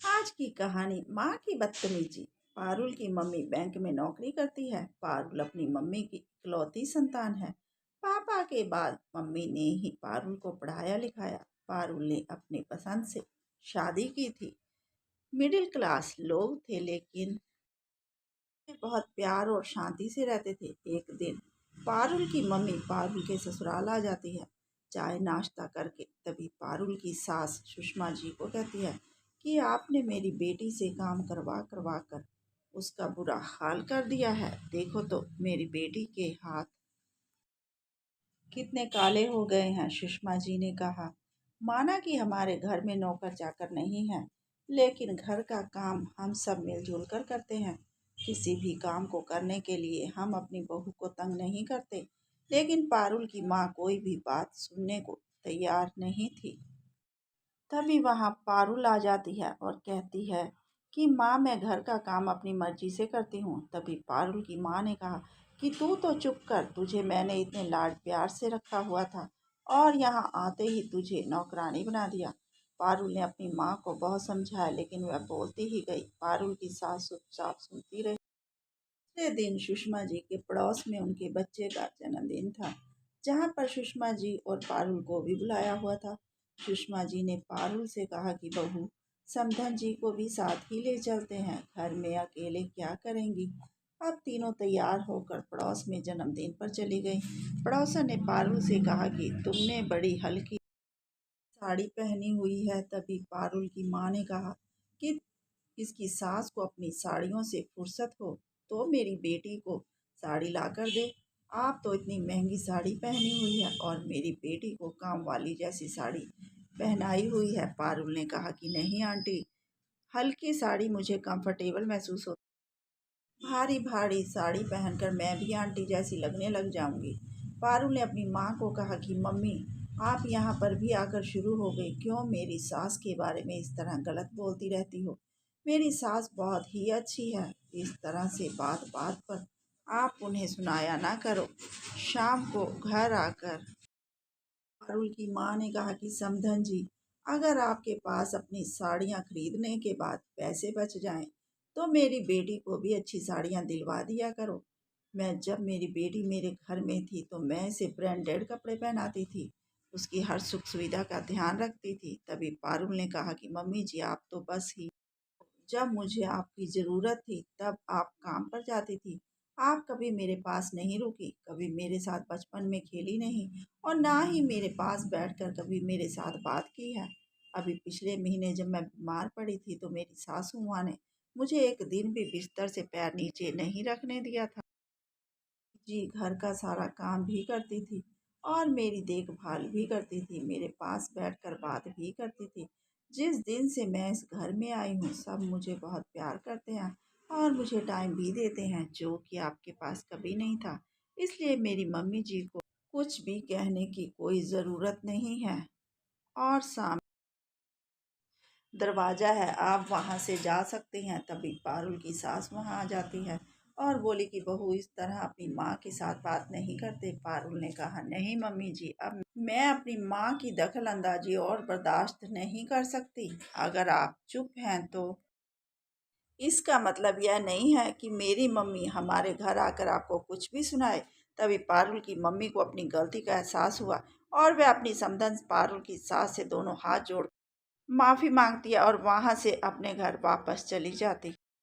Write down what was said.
आज की कहानी माँ की बदतमीजी। पारुल की मम्मी बैंक में नौकरी करती है। पारुल अपनी मम्मी की इकलौती संतान है। पापा के बाद मम्मी ने ही पारुल को पढ़ाया लिखाया। पारुल ने अपनी पसंद से शादी की थी। मिडिल क्लास लोग थे, लेकिन वे बहुत प्यार और शांति से रहते थे। एक दिन पारुल की मम्मी पारुल के ससुराल आ जाती है, चाय नाश्ता करके। तभी पारुल की सास सुषमा जी को कहती है कि आपने मेरी बेटी से काम करवा करवा कर उसका बुरा हाल कर दिया है। देखो तो मेरी बेटी के हाथ कितने काले हो गए हैं। सुषमा जी ने कहा, माना कि हमारे घर में नौकर चाकर नहीं है, लेकिन घर का काम हम सब मिलजुल कर करते हैं। किसी भी काम को करने के लिए हम अपनी बहू को तंग नहीं करते। लेकिन पारुल की माँ कोई भी बात सुनने को तैयार नहीं थी। तभी वहाँ पारुल आ जाती है और कहती है कि माँ, मैं घर का काम अपनी मर्जी से करती हूँ। तभी पारुल की माँ ने कहा कि तू तो चुप कर, तुझे मैंने इतने लाड प्यार से रखा हुआ था और यहाँ आते ही तुझे नौकरानी बना दिया। पारुल ने अपनी माँ को बहुत समझाया, लेकिन वह बोलती ही गई। पारुल की सास चुपचाप सुनती रही। दूसरे दिन सुषमा जी के पड़ोस में उनके बच्चे का जन्मदिन था, जहाँ पर सुषमा जी और पारुल को भी बुलाया हुआ था। सुषमा जी ने पारुल से कहा कि बहू, समधन जी को भी साथ ही ले चलते हैं, घर में अकेले क्या करेंगी। अब तीनों तैयार होकर पड़ोस में जन्मदिन पर चली गई। पड़ोसन ने पारुल से कहा कि तुमने बड़ी हल्की साड़ी पहनी हुई है। तभी पारुल की माँ ने कहा कि इसकी सास को अपनी साड़ियों से फुर्सत हो तो मेरी बेटी को साड़ी ला कर दे। आप तो इतनी महंगी साड़ी पहनी हुई है और मेरी बेटी को काम वाली जैसी साड़ी पहनाई हुई है। पारुल ने कहा कि नहीं आंटी, हल्की साड़ी मुझे कंफर्टेबल महसूस होती, भारी भारी साड़ी पहनकर मैं भी आंटी जैसी लगने लग जाऊंगी। पारुल ने अपनी माँ को कहा कि मम्मी, आप यहाँ पर भी आकर शुरू हो गई। क्यों मेरी सास के बारे में इस तरह गलत बोलती रहती हो। मेरी सास बहुत ही अच्छी है। इस तरह से बात बात पर आप उन्हें सुनाया ना करो। शाम को घर आकर पारुल की माँ ने कहा कि समधन जी, अगर आपके पास अपनी साड़ियाँ खरीदने के बाद पैसे बच जाएं, तो मेरी बेटी को भी अच्छी साड़ियाँ दिलवा दिया करो। मैं जब मेरी बेटी मेरे घर में थी तो मैं इसे ब्रांडेड कपड़े पहनाती थी, उसकी हर सुख सुविधा का ध्यान रखती थी। तभी पारुल ने कहा कि मम्मी जी, आप तो बस ही जब मुझे आपकी ज़रूरत थी तब आप काम पर जाती थी। आप कभी मेरे पास नहीं रुकी, कभी मेरे साथ बचपन में खेली नहीं और ना ही मेरे पास बैठकर कभी मेरे साथ बात की है। अभी पिछले महीने जब मैं बीमार पड़ी थी तो मेरी सासू माँ ने मुझे एक दिन भी बिस्तर से पैर नीचे नहीं रखने दिया था। जी घर का सारा काम भी करती थी और मेरी देखभाल भी करती थी, मेरे पास बैठकर बात भी करती थी। जिस दिन से मैं इस घर में आई हूँ, सब मुझे बहुत प्यार करते हैं और मुझे टाइम भी देते हैं, जो कि आपके पास कभी नहीं था। इसलिए मेरी मम्मी जी को कुछ भी कहने की कोई ज़रूरत नहीं है। और सामने दरवाज़ा है, आप वहाँ से जा सकते हैं। तभी पारुल की सास वहाँ आ जाती है और बोली कि बहू इस तरह अपनी माँ के साथ बात नहीं करते। पारुल ने कहा, नहीं मम्मी जी, अब मैं अपनी माँ की दखल अंदाजी और बर्दाश्त नहीं कर सकती। अगर आप चुप हैं तो इसका मतलब यह नहीं है कि मेरी मम्मी हमारे घर आकर आपको कुछ भी सुनाए। तभी पारुल की मम्मी को अपनी गलती का एहसास हुआ और वह अपनी समधन पारुल की सास से दोनों हाथ जोड़ माफ़ी मांगती है और वहाँ से अपने घर वापस चली जाती है।